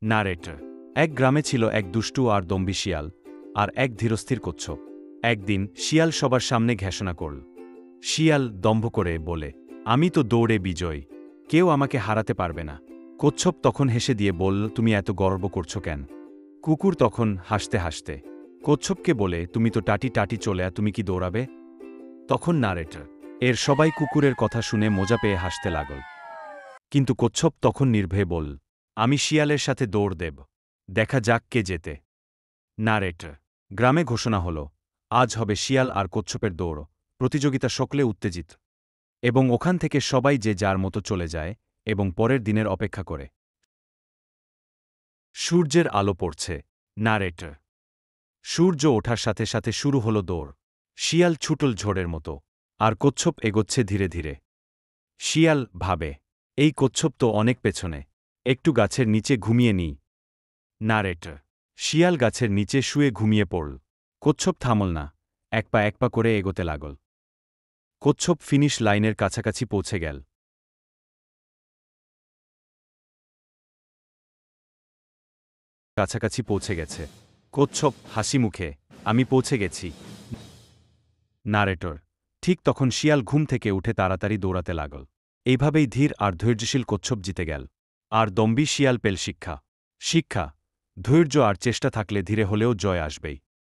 নারেটর। এক গ্রামে ছিল এক দুষ্টু আর দম্ভী শিয়াল আর এক ধীরস্থির কচ্ছপ। একদিন শিয়াল সবার সামনে ঘোষণা করল। শিয়াল দম্ভ করে বলে, আমি তো দৌড়ে বিজয়ী, কেউ আমাকে হারাতে পারবে না। কচ্ছপ তখন হেসে দিয়ে বলল, তুমি এত গর্ব করছো কেন? কুকুর তখন হাসতে হাসতে কচ্ছপকে বলে, তুমি তো টাটি টাটি চলে, তুমি কি দৌড়াবে? তখন নারেটর এর সবাই কুকুরের কথা শুনে মজা পেয়ে হাসতে লাগল। কিন্তু কচ্ছপ তখন নির্ভয়ে বলল, আমি শিয়ালের সাথে দৌড় দেব, দেখা যাক কে জেতে। নারেটর। গ্রামে ঘোষণা হল, আজ হবে শিয়াল আর কচ্ছপের দৌড় প্রতিযোগিতা। সকলে উত্তেজিত এবং ওখান থেকে সবাই যে যার মতো চলে যায় এবং পরের দিনের অপেক্ষা করে। সূর্যের আলো পড়ছে। নারেটর। সূর্য ওঠার সাথে সাথে শুরু হল দৌড়। শিয়াল ছুটল ঝড়ের মতো আর কচ্ছপ এগোচ্ছে ধীরে ধীরে। শিয়াল ভাবে, এই কচ্ছপ তো অনেক পেছনে, একটু গাছের নিচে ঘুমিয়ে নিই। নারেটর। শিয়াল গাছের নিচে শুয়ে ঘুমিয়ে পড়ল। কচ্ছপ থামল না, এক পা করে এগোতে লাগল। কচ্ছপ ফিনিশ লাইনের কাছাকাছি পৌঁছে গেল। কাছাকাছি পৌঁছে গেছে। কচ্ছপ হাসি মুখে, আমি পৌঁছে গেছি। নারেটর। ঠিক তখন শিয়াল ঘুম থেকে উঠে তাড়াতাড়ি দৌড়াতে লাগল। এইভাবেই ধীর আর ধৈর্যশীল কচ্ছপ জিতে গেল। আর দম্ভী শিয়াল পেল শিক্ষা। ধৈর্য আর চেষ্টা থাকলে ধীরে হলেও জয় আসবেই।